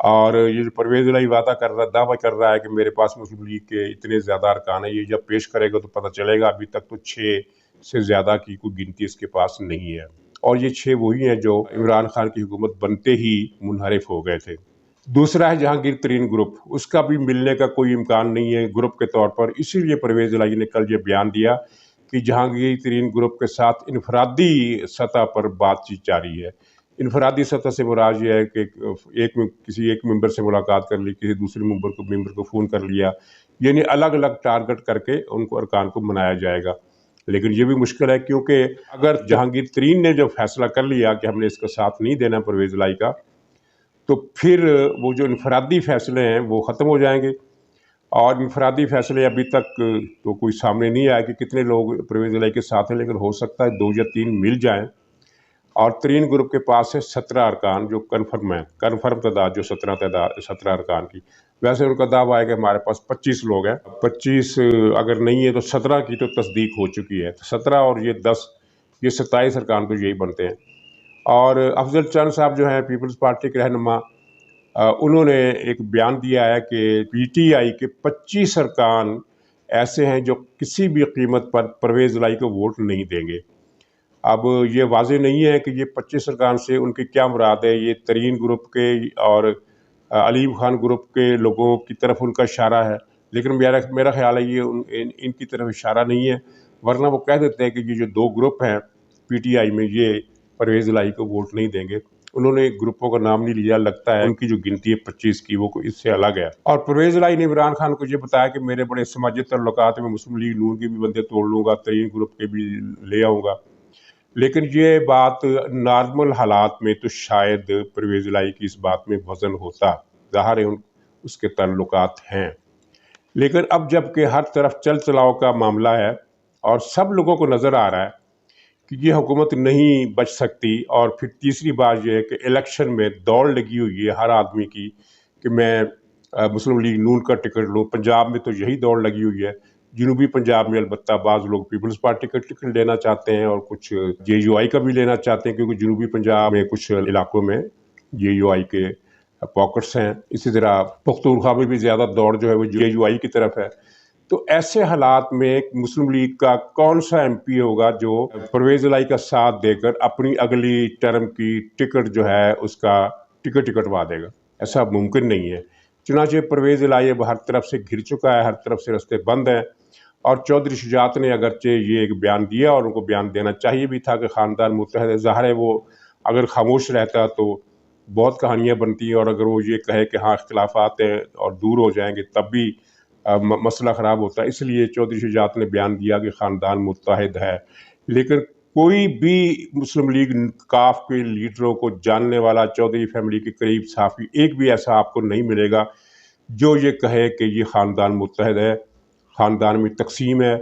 اور یہ جو پرویز الہی دعویٰ کر رہا ہے کہ میرے پاس مسلم لیگ کے اتنے زیادہ ارکان ہیں، یہ جب پیش کرے گا تو پتہ چلے گا ابھی تک تو 6 سے زیادہ کی کوئی گنتی اس کے پاس نہیں ہے، اور یہ 6 وہی ہیں جو عمران خان کی حکومت بنتے ہی منحرف ہو گئے تھے۔ دوسرا ہے جہانگیر ترین گروپ، اس کا بھی ملنے کا کوئی امکان نہیں ہے گروپ کے طور پر، اسی لیے پرویز الہی نے کل یہ بیان دیا کہ جہانگیر ترین گروپ کے ساتھ انفرادی سطح پر بات چیت جاری ہے۔ انفرادی سطح سے مراد یہ ہے کہ کسی ایک ممبر سے ملاقات کر لی، کسی دوسرے ممبر کو فون کر لیا، یعنی الگ الگ ٹارگٹ کر کے ان کو ارکان کو منایا جائے گا۔ لیکن یہ بھی مشکل ہے، کیونکہ اگر جہانگیر ترین نے جو فیصلہ کر لیا کہ ہم نے اس کا ساتھ نہیں دینا پرویز الہی کا، تو پھر وہ جو انفرادی فیصلے ہیں وہ ختم ہو جائیں گے، اور انفرادی فیصلے ابھی تک تو کوئی سامنے نہیں آیا کہ کتنے لوگ پرویز الہی کے ساتھ ہیں، لیکن ہو سکتا ہے 2 یا 3 مل جائیں۔ اور ترین گروپ کے پاس ہے 17 ارکان جو کنفرم تعداد جو 17 ارکان کی، ویسے ان کا دعویٰ ہے کہ ہمارے پاس 25 لوگ ہیں، 25 اگر نہیں ہے تو 17 کی تو تصدیق ہو چکی ہے، 17 اور یہ 10، یہ 27 ارکان تو یہی بنتے ہیں۔ اور افضل چند صاحب جو ہیں پیپلز پارٹی کے رہنما، انہوں نے ایک بیان دیا ہے کہ پی ٹی آئی کے 25 ارکان ایسے ہیں جو کسی بھی قیمت پر پرویز الہی کو ووٹ نہیں دیں گے۔ اب یہ واضح نہیں ہے کہ یہ 25 ارکان سے ان کی کیا مراد ہے، یہ ترین گروپ کے اور علیم خان گروپ کے لوگوں کی طرف ان کا اشارہ ہے، لیکن میرا خیال ہے یہ ان کی طرف اشارہ نہیں ہے، ورنہ وہ کہہ دیتے ہیں کہ یہ جو 2 گروپ ہیں پی ٹی آئی میں یہ پرویز الہی کو ووٹ نہیں دیں گے۔ انہوں نے گروپوں کا نام نہیں لیا، لگتا ہے ان کی جو گنتی ہے 25 کی وہ اس سے الگ ہے۔ اور پرویز الہی نے عمران خان کو یہ بتایا کہ میرے بڑے سماجی تعلقات میں مسلم لیگ نون کے بھی بندے توڑ لوں گا، ترین گروپ کے بھی لے آؤں گا، لیکن یہ بات نارمل حالات میں تو شاید پرویز الہی کی اس بات میں وزن ہوتا، ظاہر ہے اس کے تعلقات ہیں، لیکن اب جب کہ ہر طرف چل چلاؤ کا معاملہ ہے اور سب لوگوں کو نظر آ رہا ہے کہ یہ حکومت نہیں بچ سکتی، اور پھر تیسری بات یہ ہے کہ الیکشن میں دوڑ لگی ہوئی ہے ہر آدمی کی کہ میں مسلم لیگ نون کا ٹکٹ لوں، پنجاب میں تو یہی دوڑ لگی ہوئی ہے، جنوبی پنجاب میں البتہ بعض لوگ پیپلز پارٹی کا ٹکٹ لینا چاہتے ہیں اور کچھ جے یو آئی کا بھی لینا چاہتے ہیں، کیونکہ جنوبی پنجاب میں کچھ علاقوں میں جے یو آئی کے پاکٹس ہیں، اسی طرح پختونخوا میں بھی زیادہ دوڑ جو ہے وہ جے یو آئی کی طرف ہے۔ تو ایسے حالات میں مسلم لیگ کا کون سا ایم پی ہوگا جو پرویز الہی کا ساتھ دے کر اپنی اگلی ٹرم کی ٹکٹ جو ہے اس کا ٹکٹ کٹوا دے گا؟ ایسا ممکن نہیں ہے۔ چنانچہ پرویز الہی اب ہر طرف سے گھر چکا ہے، ہر طرف سے رستے بند ہیں، اور چودھری شجاعت نے اگرچہ یہ ایک بیان دیا اور ان کو بیان دینا چاہیے بھی تھا کہ خاندان متحد ہے، ظاہر ہے وہ اگر خاموش رہتا تو بہت کہانیاں بنتی ہیں، اور اگر وہ یہ کہے کہ ہاں اختلافات ہیں اور دور ہو جائیں گے تب بھی مسئلہ خراب ہوتا ہے، اس لیے چودھری شجاعت نے بیان دیا کہ خاندان متحد ہے۔ لیکن کوئی بھی مسلم لیگ کاف کے لیڈروں کو جاننے والا چودھری فیملی کے قریب صحافی ایک بھی ایسا آپ کو نہیں ملے گا جو یہ کہے کہ یہ خاندان متحد ہے، خاندان میں تقسیم ہے۔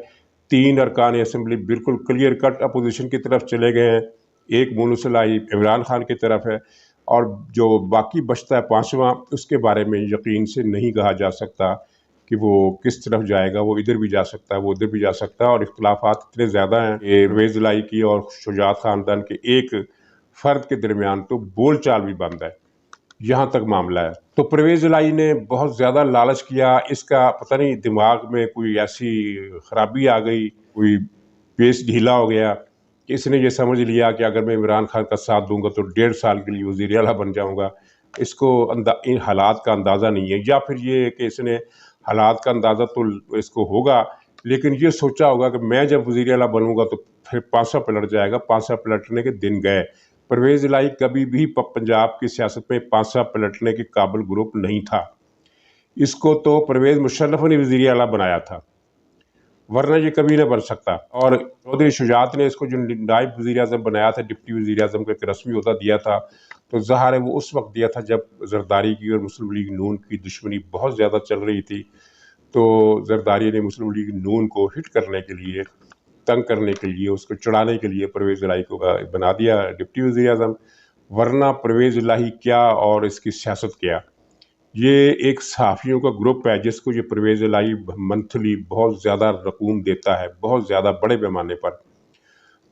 3 ارکان اسمبلی بالکل کلیئر کٹ اپوزیشن کی طرف چلے گئے ہیں، ایک مونوسلائی عمران خان کی طرف ہے، اور جو باقی بچتا ہے 5واں، اس کے بارے میں یقین سے نہیں کہا جا سکتا کہ وہ کس طرف جائے گا، وہ ادھر بھی جا سکتا ہے، وہ ادھر بھی جا سکتا ہے، اور اختلافات اتنے زیادہ ہیں کہ پرویز الہی کی اور شجاعت خاندان کے ایک فرد کے درمیان تو بول چال بھی بند ہے، یہاں تک معاملہ ہے۔ تو پرویز الہی نے بہت زیادہ لالچ کیا، اس کا پتہ نہیں دماغ میں کوئی ایسی خرابی آ گئی، کوئی پیس ڈھیلا ہو گیا کہ اس نے یہ سمجھ لیا کہ اگر میں عمران خان کا ساتھ دوں گا تو 1.5 سال کے لیے وزیر اعلیٰ بن جاؤں گا۔ اس کو ان حالات کا اندازہ نہیں ہے، یا پھر یہ کہ اس نے حالات کا اندازہ تو اس کو ہوگا، لیکن یہ سوچا ہوگا کہ میں جب وزیر اعلیٰ بنوں گا تو پھر پانسا پلٹ جائے گا، پانسا پلٹنے کے دن گئے۔ پرویز الہی کبھی بھی پنجاب کی سیاست میں پانسا پلٹنے کے قابل گروپ نہیں تھا، اس کو تو پرویز مشرف نے وزیر اعلیٰ بنایا تھا، ورنہ یہ کبھی نہ بن سکتا۔ اور چودھری شجاعت نے اس کو جو نائب وزیر اعظم بنایا تھا، ڈپٹی وزیر اعظم کا ایک رسمی عہدہ دیا تھا، تو ظاہر ہے وہ اس وقت دیا تھا جب زرداری کی اور مسلم لیگ نون کی دشمنی بہت زیادہ چل رہی تھی، تو زرداری نے مسلم لیگ نون کو ہٹ کرنے کے لیے، تنگ کرنے کے لیے، اس کو چڑھانے کے لیے پرویز الہی کو بنا دیا ڈپٹی وزیر اعظم، ورنہ پرویز الہی کیا اور اس کی سیاست کیا۔ یہ ایک صحافیوں کا گروپ ہے جس کو یہ پرویز الہی منتھلی بہت زیادہ رقوم دیتا ہے، بہت زیادہ بڑے پیمانے پر،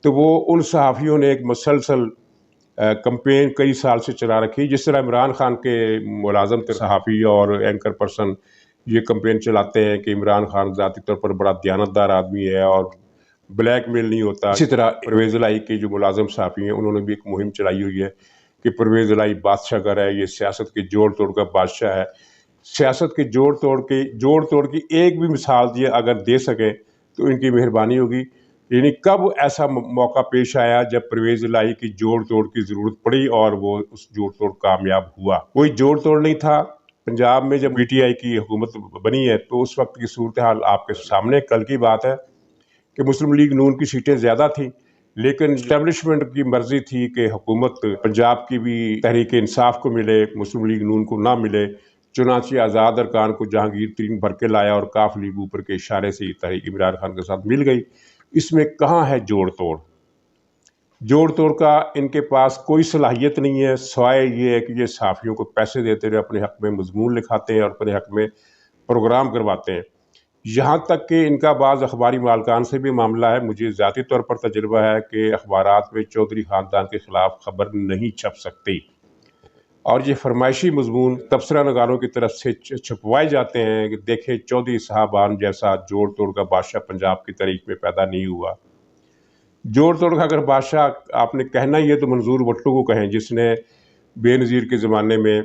تو وہ ان صحافیوں نے ایک مسلسل کمپین کئی سال سے چلا رکھی. جس طرح عمران خان کے ملازم صحافی اور اینکر پرسن یہ کمپین چلاتے ہیں کہ عمران خان ذاتی طور پر بڑا دیانتدار آدمی ہے اور بلیک میل نہیں ہوتا، اسی طرح پرویز الہی کے جو ملازم صحافی ہیں انہوں نے بھی ایک مہم چلائی ہوئی ہے کہ پرویز الہی بادشاہ گر ہے، یہ سیاست کے جوڑ توڑ کا بادشاہ ہے. سیاست کے جوڑ توڑ کی ایک بھی مثال دی اگر دے سکیں تو ان کی مہربانی ہوگی. یعنی کب ایسا موقع پیش آیا جب پرویز الہی کی جوڑ توڑ کی ضرورت پڑی اور وہ اس جوڑ توڑ کامیاب ہوا؟ کوئی جوڑ توڑ نہیں تھا. پنجاب میں جب پی ٹی آئی کی حکومت بنی ہے تو اس وقت کی صورتحال آپ کے سامنے. کل کی بات ہے کہ مسلم لیگ نون کی سیٹیں زیادہ تھیں، لیکن اسٹیبلشمنٹ کی مرضی تھی کہ حکومت پنجاب کی بھی تحریک انصاف کو ملے، مسلم لیگ نون کو نہ ملے. چنانچہ آزاد ارکان کو جہانگیر ترین بھر کے لایا اور کاف لیگ اوپر کے اشارے سے یہ تحریک عمران خان کے ساتھ مل گئی. اس میں کہاں ہے جوڑ توڑ؟ جوڑ توڑ کا ان کے پاس کوئی صلاحیت نہیں ہے سوائے یہ ہے کہ یہ صحافیوں کو پیسے دیتے رہے، اپنے حق میں مضمون لکھاتے ہیں اور اپنے حق میں پروگرام کرواتے ہیں. یہاں تک کہ ان کا بعض اخباری مالکان سے بھی معاملہ ہے. مجھے ذاتی طور پر تجربہ ہے کہ اخبارات میں چودھری خاندان کے خلاف خبر نہیں چھپ سکتی، اور یہ فرمائشی مضمون تبصرہ نگاروں کی طرف سے چھپوائے جاتے ہیں کہ دیکھیں چودھری صاحبان جیسا جوڑ توڑ کا بادشاہ پنجاب کی تاریخ میں پیدا نہیں ہوا. جوڑ توڑ کا اگر بادشاہ آپ نے کہنا ہی ہے تو منظور وٹو کو کہیں، جس نے بے نظیر کے زمانے میں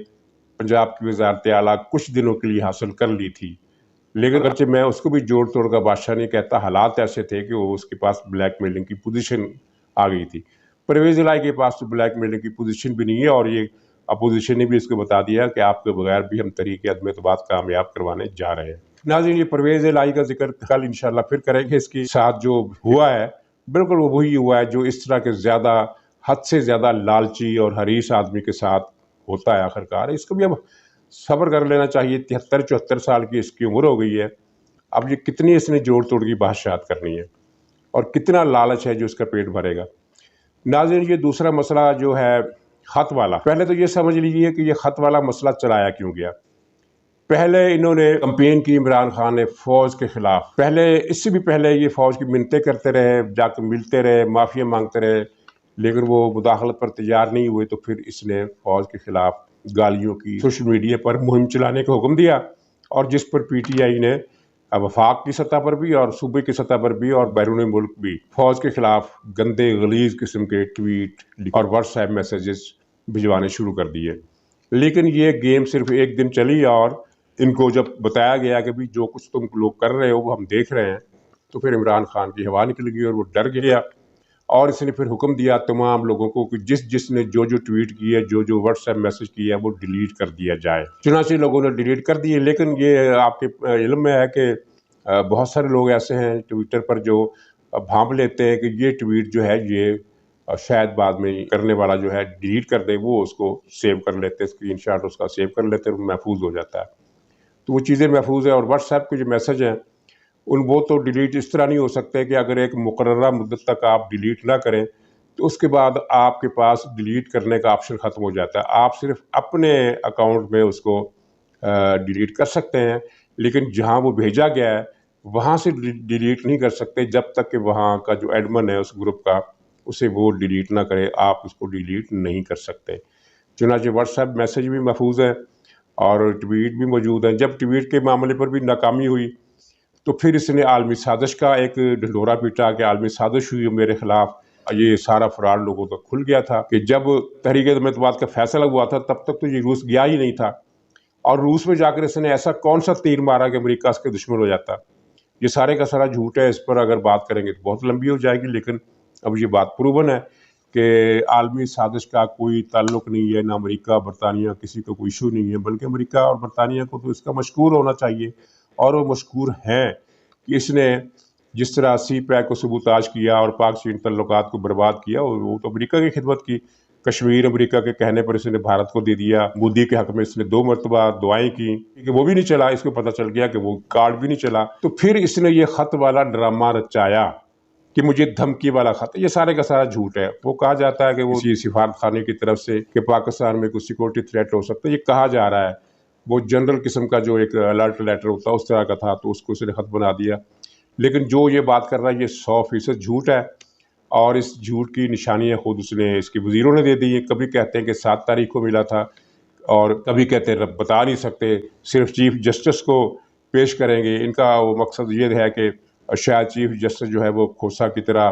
پنجاب کی وزارت اعلیٰ کچھ دنوں کے لیے حاصل کر لی تھی. لیکن اگرچہ میں اس کو بھی جوڑ توڑ کا بادشاہ نہیں کہتا، حالات ایسے تھے کہ وہ اس کے پاس بلیک میلنگ کی پوزیشن آ گئی تھی. پرویز الہی کے پاس تو بلیک میلنگ کی پوزیشن بھی نہیں ہے، اور یہ اپوزیشن نے بھی اس کو بتا دیا کہ آپ کے بغیر بھی ہم تحریک عدم اعتماد کامیاب کروانے جا رہے ہیں. ناظرین، یہ پرویز الہی کا ذکر کل انشاءاللہ پھر کریں گے. اس کے ساتھ جو ہوا ہے بالکل وہ وہی ہوا ہے جو اس طرح کے زیادہ حد سے زیادہ لالچی اور حریص آدمی کے ساتھ ہوتا ہے. آخرکار اس کو بھی اب صبر کر لینا چاہیے. 73-74 سال کی اس کی عمر ہو گئی ہے. اب یہ کتنی اس نے جوڑ توڑ کی بادشاہت کرنی ہے اور کتنا لالچ ہے جو اس کا پیٹ بھرے گا. ناظرین، یہ دوسرا مسئلہ جو ہے خط والا، پہلے تو یہ سمجھ لیجیے کہ یہ خط والا مسئلہ چلایا کیوں گیا. پہلے انہوں نے کمپین کی عمران خان نے فوج کے خلاف، پہلے اس سے بھی پہلے یہ فوج کی منتیں کرتے رہے، جا کے ملتے رہے، معافیا مانگتے رہے، لیکن وہ مداخلت پر تیار نہیں ہوئے. تو پھر اس نے فوج کے خلاف گالیوں کی سوشل میڈیا پر مہم چلانے کا حکم دیا، اور جس پر پی ٹی آئی نے وفاق کی سطح پر بھی اور صوبے کی سطح پر بھی اور بیرون ملک بھی فوج کے خلاف گندے غلیظ قسم کے ٹویٹ اور واٹس ایپ میسیجز بھجوانے شروع کر دیے. لیکن یہ گیم صرف ایک دن چلی، اور ان کو جب بتایا گیا کہ بھی جو کچھ تم لوگ کر رہے ہو وہ ہم دیکھ رہے ہیں، تو پھر عمران خان کی ہوا نکل گئی اور وہ ڈر گیا، اور اس نے پھر حکم دیا تمام لوگوں کو کہ جس نے جو ٹویٹ کی ہے، جو واٹس ایپ میسج کیا ہے وہ ڈیلیٹ کر دیا جائے. چنانچہ لوگوں نے ڈیلیٹ کر دیے. لیکن یہ آپ کے علم میں ہے کہ بہت سارے لوگ ایسے ہیں ٹویٹر پر جو بھانپ لیتے ہیں کہ یہ ٹویٹ جو ہے یہ شاید بعد میں کرنے والا جو ہے ڈیلیٹ کر دے، وہ اس کو سیو کر لیتے، اسکرین شاٹ اس کا سیو کر لیتے، محفوظ ہو جاتا ہے. تو وہ چیزیں محفوظ ہیں. اور واٹس ایپ کے جو میسج ہیں وہ تو ڈیلیٹ اس طرح نہیں ہو سکتے کہ اگر ایک مقررہ مدت تک آپ ڈیلیٹ نہ کریں تو اس کے بعد آپ کے پاس ڈیلیٹ کرنے کا آپشن ختم ہو جاتا ہے. آپ صرف اپنے اکاؤنٹ میں اس کو ڈیلیٹ کر سکتے ہیں، لیکن جہاں وہ بھیجا گیا ہے وہاں سے ڈیلیٹ نہیں کر سکتے جب تک کہ وہاں کا جو ایڈمن ہے اس گروپ کا اسے وہ ڈیلیٹ نہ کرے. آپ اس کو ڈیلیٹ نہیں کر سکتے. چنانچہ واٹس ایپ میسج بھی محفوظ ہے اور ٹویٹ بھی موجود ہیں. جب ٹویٹ کے معاملے پر بھی ناکامی ہوئی تو پھر اس نے عالمی سازش کا ایک ڈھنڈورا پیٹا کہ عالمی سازش ہوئی میرے خلاف. یہ سارا فراڈ لوگوں تک کھل گیا تھا کہ جب تحریک عدم اعتماد کا فیصلہ ہوا تھا تب تک تو یہ روس گیا ہی نہیں تھا، اور روس میں جا کر اس نے ایسا کون سا تیر مارا کہ امریکہ اس کے دشمن ہو جاتا. یہ سارے کا سارا جھوٹ ہے. اس پر اگر بات کریں گے تو بہت لمبی ہو جائے گی، لیکن اب یہ بات پروون ہے کہ عالمی سازش کا کوئی تعلق نہیں ہے. نہ امریکہ برطانیہ کسی کا کوئی ایشو نہیں ہے، بلکہ امریکہ اور برطانیہ کو تو اس کا مشکور ہونا چاہیے، اور وہ مشکور ہیں کہ اس نے جس طرح سی پیک کو سبوتاژ کیا اور پاک چین تعلقات کو برباد کیا، وہ تو امریکہ کی خدمت کی. کشمیر امریکہ کے کہنے پر اس نے بھارت کو دے دیا. مودی کے حق میں اس نے 2 مرتبہ دعائیں کی کہ وہ بھی نہیں چلا. اس کو پتہ چل گیا کہ وہ کارڈ بھی نہیں چلا. تو پھر اس نے یہ خط والا ڈرامہ رچایا کہ مجھے دھمکی والا خط. یہ سارے کا سارا جھوٹ ہے. وہ کہا جاتا ہے کہ وہ سفارت خانے کی طرف سے کہ پاکستان میں کوئی سیکورٹی تھریٹ ہو سکتا ہے، یہ کہا جا رہا ہے. وہ جنرل قسم کا جو ایک الرٹ لیٹر ہوتا ہے اس طرح کا تھا، تو اس کو اس نے خط بنا دیا. لیکن جو یہ بات کر رہا ہے یہ 100% جھوٹ ہے. اور اس جھوٹ کی نشانیاں خود اس نے اس کے وزیروں نے دے دی ہیں. کبھی کہتے ہیں کہ 7 تاریخ کو ملا تھا اور کبھی کہتے ہیں رب بتا نہیں سکتے، صرف چیف جسٹس کو پیش کریں گے. ان کا وہ مقصد یہ ہے کہ شاید چیف جسٹس جو ہے وہ کھوسا کی طرح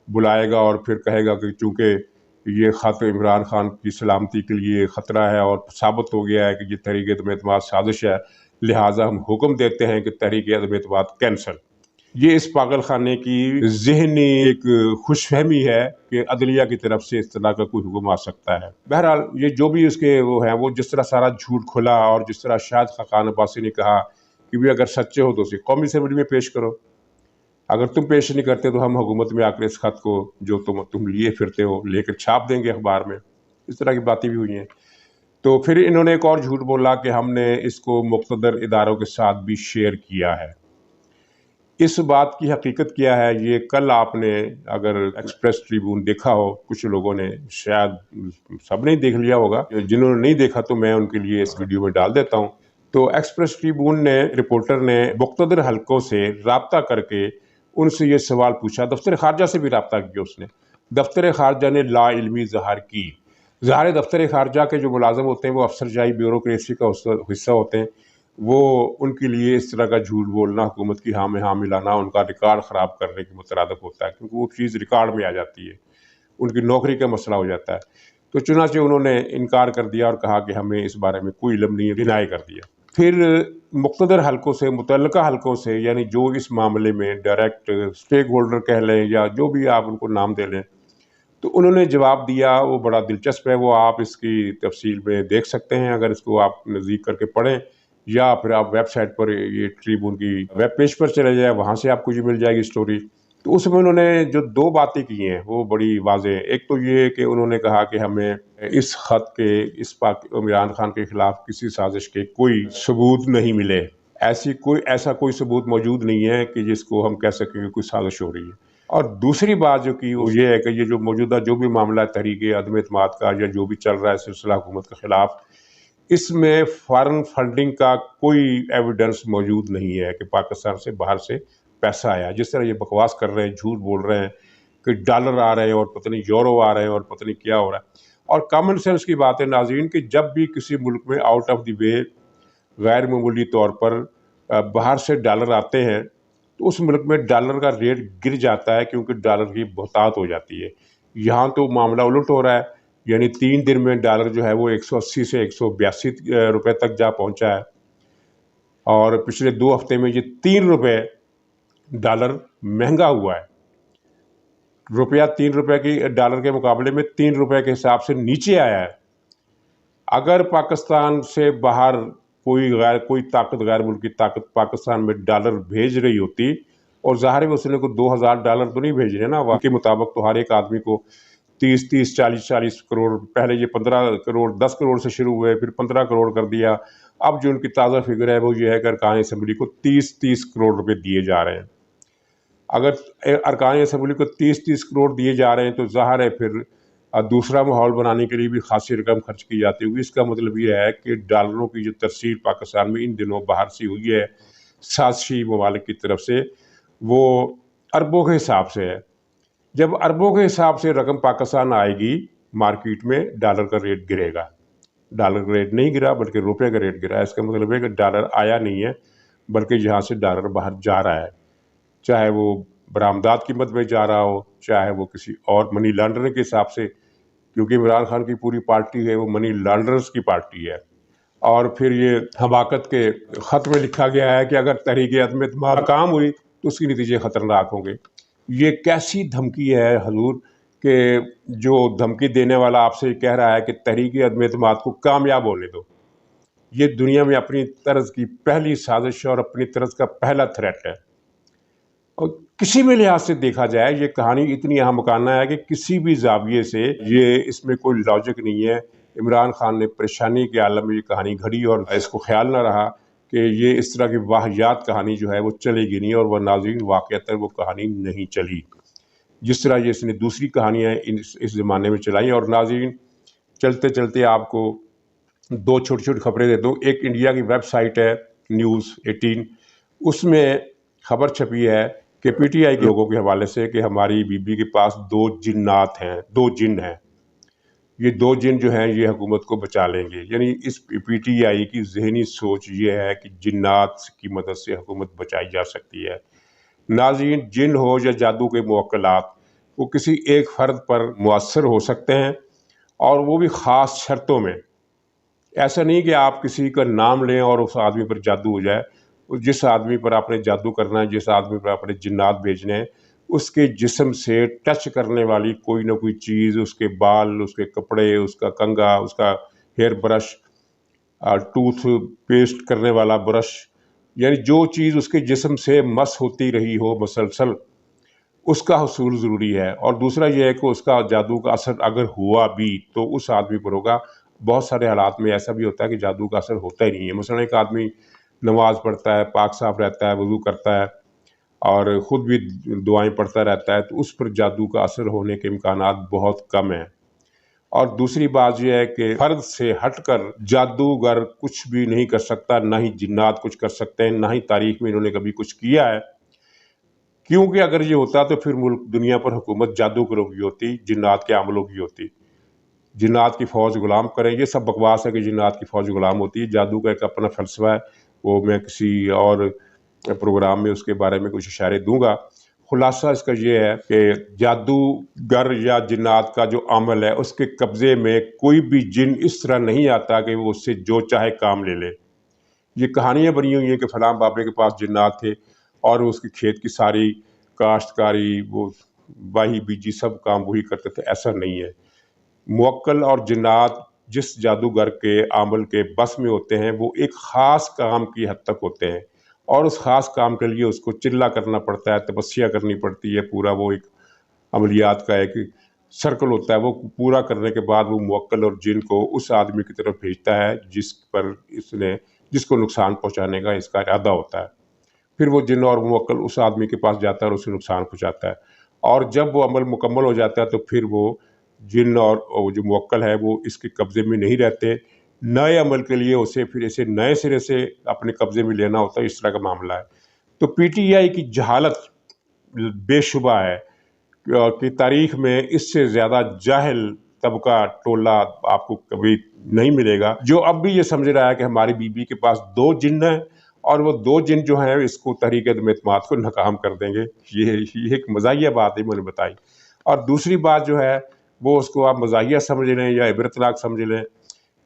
بلائے گا اور پھر کہے گا کہ چونکہ یہ خط عمران خان کی سلامتی کے لیے خطرہ ہے اور ثابت ہو گیا ہے کہ یہ تحریک عدم اعتماد سازش ہے، لہٰذا ہم حکم دیتے ہیں کہ تحریک عدم اعتماد کینسل. یہ اس پاگل خانے کی ذہنی ایک خوش فہمی ہے کہ عدلیہ کی طرف سے اس طرح کا کوئی حکم آ سکتا ہے. بہرحال یہ جو بھی اس کے وہ ہیں، وہ جس طرح سارا جھوٹ کھلا اور جس طرح شاہد خاقان عباسی نے کہا کہ بھی اگر سچے ہو تو اسے قومی اسمبلی میں پیش کرو، اگر تم پیش نہیں کرتے تو ہم حکومت میں آ کر اس خط کو جو تم لیے پھرتے ہو لے کر چھاپ دیں گے اخبار میں. اس طرح کی باتیں بھی ہوئی ہیں. تو پھر انہوں نے ایک اور جھوٹ بولا کہ ہم نے اس کو مقتدر اداروں کے ساتھ بھی شیئر کیا ہے. اس بات کی حقیقت کیا ہے یہ کل آپ نے اگر ایکسپریس ٹریبون دیکھا ہو، کچھ لوگوں نے، شاید سب نے دیکھ لیا ہوگا، جنہوں نے نہیں دیکھا تو میں ان کے لیے اس ویڈیو میں ڈال دیتا ہوں. تو ایکسپریس ٹریبون نے رپورٹر نے مقتدر حلقوں سے رابطہ کر کے ان سے یہ سوال پوچھا. دفتر خارجہ سے بھی رابطہ کیا اس نے. دفتر خارجہ نے لا علمی ظاہر کی. ظاہر دفتر خارجہ کے جو ملازم ہوتے ہیں وہ افسر جائی بیوروکریسی کا حصہ ہوتے ہیں. وہ ان کے لیے اس طرح کا جھوٹ بولنا، حکومت کی ہاں میں ہاں ملانا ان کا ریکارڈ خراب کرنے کے مترادف ہوتا ہے، کیونکہ وہ چیز ریکارڈ میں آ جاتی ہے، ان کی نوکری کا مسئلہ ہو جاتا ہے. تو چنانچہ انہوں نے انکار کر دیا اور کہا کہ ہمیں اس بارے میں کوئی علم نہیں، ڈینائی کر دیا. پھر مقتدر حلقوں سے، متعلقہ حلقوں سے، یعنی جو اس معاملے میں ڈائریکٹ اسٹیک ہولڈر کہہ لیں یا جو بھی آپ ان کو نام دے لیں، تو انہوں نے جواب دیا. وہ بڑا دلچسپ ہے، وہ آپ اس کی تفصیل میں دیکھ سکتے ہیں اگر اس کو آپ نزدیک کر کے پڑھیں، یا پھر آپ ویب سائٹ پر یہ ٹریبون کی ویب پیج پر چلے جائیں، وہاں سے آپ کو یہ مل جائے گی سٹوری. تو اس میں انہوں نے جو 2 باتیں کی ہیں وہ بڑی واضح ہیں. ایک تو یہ کہ انہوں نے کہا کہ ہمیں اس خط کے، اس عمران خان کے خلاف کسی سازش کے کوئی ثبوت نہیں ملے. ایسا کوئی ثبوت موجود نہیں ہے کہ جس کو ہم کہہ سکیں کہ کوئی سازش ہو رہی ہے. اور دوسری بات جو کی وہ یہ ہے کہ یہ جو موجودہ جو بھی معاملہ ہے تحریک عدم اعتماد کا یا جو بھی چل رہا ہے سلسلہ حکومت کے خلاف، اس میں فارن فنڈنگ کا کوئی ایویڈنس موجود نہیں ہے کہ پاکستان سے باہر سے پیسہ آیا. جس طرح یہ بکواس کر رہے ہیں، جھوٹ بول رہے ہیں کہ ڈالر آ رہے ہیں اور پتہ نہیں یورو آ رہے ہیں اور پتہ نہیں کیا ہو رہا ہے. اور کامن سینس کی بات ہے ناظرین کہ جب بھی کسی ملک میں آؤٹ آف دی وے غیر معمولی طور پر باہر سے ڈالر آتے ہیں تو اس ملک میں ڈالر کا ریٹ گر جاتا ہے، کیونکہ ڈالر کی بہتات ہو جاتی ہے. یہاں تو معاملہ الٹ ہو رہا ہے، یعنی 3 دن میں ڈالر جو ہے وہ 180 سے 182 روپے تک جا پہنچا ہے، اور پچھلے 2 ہفتے میں یہ 3 روپے ڈالر مہنگا ہوا ہے. روپیہ 3 روپے کی ڈالر کے مقابلے میں 3 روپے کے حساب سے نیچے آیا ہے. اگر پاکستان سے باہر کوئی طاقت، غیر ملکی طاقت پاکستان میں ڈالر بھیج رہی ہوتی، اور ظاہر ہے اس نے کو 2000 ڈالر تو نہیں بھیج رہے نا، وہاں کے مطابق تو ہر ایک آدمی کو 30 40 کروڑ، پہلے یہ 15 کروڑ 10 کروڑ سے شروع ہوئے، پھر 15 کروڑ کر دیا. اب جو ان کی تازہ فگر ہے وہ یہ ہے کہ ارکان اسمبلی کو 30 کروڑ روپے دیے جا رہے ہیں. اگر ارکان اسمبلی کو 30 کروڑ دیے جا رہے ہیں تو ظاہر ہے پھر دوسرا ماحول بنانے کے لیے بھی خاصی رقم خرچ کی جاتی ہوگی. اس کا مطلب یہ ہے کہ ڈالروں کی جو ترسیل پاکستان میں ان دنوں باہر سے ہوئی ہے سازشی ممالک کی طرف سے، وہ اربوں کے حساب سے ہے. جب اربوں کے حساب سے رقم پاکستان آئے گی مارکیٹ میں، ڈالر کا ریٹ گرے گا. ڈالر کا ریٹ نہیں گرا بلکہ روپے کا ریٹ گرا. اس کا مطلب ہے کہ ڈالر آیا نہیں ہے بلکہ یہاں سے ڈالر باہر جا رہا ہے، چاہے وہ برآمدات قیمت میں جا رہا ہو، چاہے وہ کسی اور منی لانڈرنگ کے حساب سے، کیونکہ عمران خان کی پوری پارٹی ہے وہ منی لانڈررز کی پارٹی ہے. اور پھر یہ حماقت کے خط میں لکھا گیا ہے کہ اگر تحریک عدم اعتماد ناکام ہوئی تو اس کے نتیجے خطرناک ہوں گے. یہ کیسی دھمکی ہے حضور کہ جو دھمکی دینے والا آپ سے کہہ رہا ہے کہ تحریک عدم اعتماد کو کامیاب ہونے دو. یہ دنیا میں اپنی طرز کی پہلی سازش اور اپنی طرز کا پہلا تھریٹ ہے. اور کسی بھی لحاظ سے دیکھا جائے یہ کہانی اتنی اہم مکانہ ہے کہ کسی بھی زاویے سے یہ اس میں کوئی لاجک نہیں ہے. عمران خان نے پریشانی کے عالم میں یہ کہانی گھڑی اور اس کو خیال نہ رہا کہ یہ اس طرح کی واہیات کہانی جو ہے وہ چلے گی نہیں، اور وہ ناظرین واقعتاً وہ کہانی نہیں چلی جس طرح یہ اس نے دوسری کہانیاں اس زمانے میں چلائیں. اور ناظرین چلتے چلتے آپ کو 2 چھوٹی چھوٹی خبریں دے دوں. ایک انڈیا کی ویب سائٹ ہے News 18، اس میں خبر چھپی ہے کہ پی ٹی آئی کے لوگوں کے حوالے سے کہ ہماری بی بی کے پاس 2 جنات ہیں، 2 جن ہیں، یہ 2 جن جو ہیں یہ حکومت کو بچا لیں گے۔ یعنی اس پی ٹی آئی کی ذہنی سوچ یہ ہے کہ جنات کی مدد سے حکومت بچائی جا سکتی ہے۔ ناظرین، جن ہو یا جادو کے موکلات، وہ کسی ایک فرد پر مؤثر ہو سکتے ہیں، اور وہ بھی خاص شرطوں میں۔ ایسا نہیں کہ آپ کسی کا نام لیں اور اس آدمی پر جادو ہو جائے۔ جس آدمی پر آپ نے جادو کرنا ہے، جس آدمی پر آپ نے جنات بھیجنے ہیں، اس کے جسم سے ٹچ کرنے والی کوئی نہ کوئی چیز، اس کے بال، اس کے کپڑے، اس کا کنگھا، اس کا ہیئر برش، ٹوتھ پیسٹ کرنے والا برش، یعنی جو چیز اس کے جسم سے مس ہوتی رہی ہو مسلسل، اس کا حصول ضروری ہے۔ اور دوسرا یہ ہے کہ اس کا جادو کا اثر اگر ہوا بھی تو اس آدمی پر ہوگا۔ بہت سارے حالات میں ایسا بھی ہوتا ہے کہ جادو کا اثر ہوتا ہی نہیں ہے۔ مثلا ایک آدمی نماز پڑھتا ہے، پاک صاف رہتا ہے، وضو کرتا ہے اور خود بھی دعائیں پڑھتا رہتا ہے، تو اس پر جادو کا اثر ہونے کے امکانات بہت کم ہیں۔ اور دوسری بات یہ ہے کہ فرد سے ہٹ کر جادوگر کچھ بھی نہیں کر سکتا، نہ ہی جنات کچھ کر سکتے ہیں، نہ ہی تاریخ میں انہوں نے کبھی کچھ کیا ہے۔ کیونکہ اگر یہ ہوتا تو پھر ملک دنیا پر حکومت جادوگروں کی ہوتی، جنات کے عاملوں کی ہوتی۔ جنات کی فوج غلام کریں، یہ سب بکواس ہے کہ جنات کی فوج غلام ہوتی ہے۔ جادو کا ایک اپنا فلسفہ ہے، وہ میں کسی اور پروگرام میں اس کے بارے میں کچھ اشارے دوں گا۔ خلاصہ اس کا یہ ہے کہ جادوگر یا جنات کا جو عمل ہے، اس کے قبضے میں کوئی بھی جن اس طرح نہیں آتا کہ وہ اس سے جو چاہے کام لے لے۔ یہ کہانیاں بنی ہوئی ہیں کہ فلاں بابے کے پاس جنات تھے اور اس کے کھیت کی ساری کاشتکاری، وہ واہی بیجی، سب کام وہی کرتے تھے۔ ایسا نہیں ہے۔ موکل اور جنات جس جادوگر کے عمل کے بس میں ہوتے ہیں، وہ ایک خاص کام کی حد تک ہوتے ہیں، اور اس خاص کام کے لیے اس کو چلہ کرنا پڑتا ہے، تپسیا کرنی پڑتی ہے۔ پورا وہ ایک عملیات کا ایک سرکل ہوتا ہے، وہ پورا کرنے کے بعد وہ موکل اور جن کو اس آدمی کی طرف بھیجتا ہے جس کو نقصان پہنچانے کا اس کا ارادہ ہوتا ہے۔ پھر وہ جن اور موکل اس آدمی کے پاس جاتا ہے اور اسے نقصان پہنچاتا ہے، اور جب وہ عمل مکمل ہو جاتا ہے تو پھر وہ جن اور جو موکل ہے وہ اس کے قبضے میں نہیں رہتے۔ نئے عمل کے لیے اسے نئے سرے سے اپنے قبضے میں لینا ہوتا ہے۔ اس طرح کا معاملہ ہے۔ تو پی ٹی آئی کی جہالت بے شبہ ہے کہ تاریخ میں اس سے زیادہ جاہل طبقہ ٹولہ آپ کو کبھی نہیں ملے گا، جو اب بھی یہ سمجھ رہا ہے کہ ہماری بی بی کے پاس 2 جن ہیں، اور وہ 2 جن جو ہیں اس کو تحریک عدم اعتماد کو ناکام کر دیں گے۔ یہ ایک مزاحیہ بات ہے، میں نے بتائی۔ اور دوسری بات جو ہے وہ اس کو آپ مزاحیہ سمجھ لیں یا عبرت ناک سمجھ لیں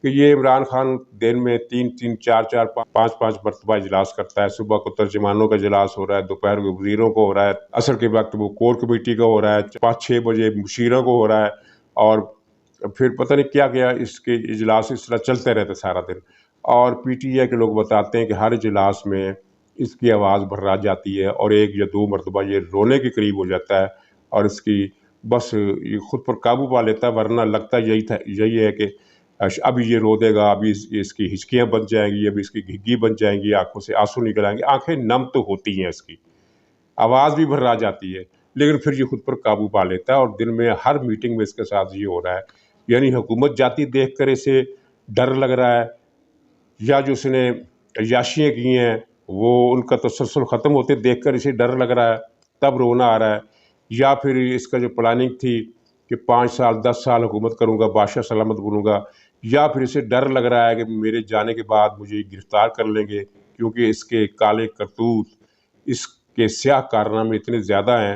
کہ یہ عمران خان دن میں 3 4 5 مرتبہ اجلاس کرتا ہے۔ صبح کو ترجمانوں کا اجلاس ہو رہا ہے، دوپہر کو وزیروں کو ہو رہا ہے، عصر کے وقت وہ کور کمیٹی کا ہو رہا ہے، 5 6 بجے مشیروں کو ہو رہا ہے، اور پھر پتہ نہیں کیا کیا اس کے اجلاس اس طرح چلتے رہتے سارا دن۔ اور پی ٹی آئی کے لوگ بتاتے ہیں کہ ہر اجلاس میں اس کی آواز بھرا جاتی ہے، اور 1 یا 2 مرتبہ یہ رونے کے قریب ہو جاتا ہے، اور اس کی بس یہ خود پر قابو پا لیتا ہے۔ ورنہ لگتا یہی ہے کہ اب یہ رو دے گا، ابھی اس کی ہچکیاں بن جائیں گی، ابھی اس کی گھگی بن جائیں گی، آنکھوں سے آنسو نکل آئیں گے۔ آنکھیں نم تو ہوتی ہیں، اس کی آواز بھی بھرا جاتی ہے، لیکن پھر یہ خود پر قابو پا لیتا ہے، اور دن میں ہر میٹنگ میں اس کے ساتھ یہ ہو رہا ہے۔ یعنی حکومت جاتی دیکھ کر اسے ڈر لگ رہا ہے، یا جو اس نے عیاشیاں کی ہیں وہ ان کا تسلسل ختم ہوتے دیکھ کر اسے ڈر لگ رہا ہے، تب رونا آ رہا ہے، یا پھر اس کا جو پلاننگ تھی کہ 5 سال 10 سال حکومت کروں گا، بادشاہ سلامت بنوں گا، یا پھر اسے ڈر لگ رہا ہے کہ میرے جانے کے بعد مجھے گرفتار کر لیں گے، کیونکہ اس کے کالے کرتوت، اس کے سیاہ کارنامے اتنے زیادہ ہیں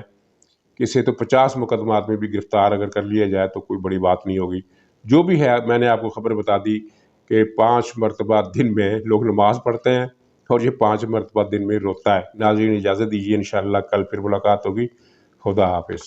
کہ اسے تو 50 مقدمات میں بھی گرفتار اگر کر لیا جائے تو کوئی بڑی بات نہیں ہوگی۔ جو بھی ہے، میں نے آپ کو خبر بتا دی کہ 5 مرتبہ دن میں لوگ نماز پڑھتے ہیں، اور یہ 5 مرتبہ دن میں روتا ہے۔ ناظرین اجازت دیجیے، انشاءاللہ کل پھر ملاقات ہوگی۔ خدا حافظ۔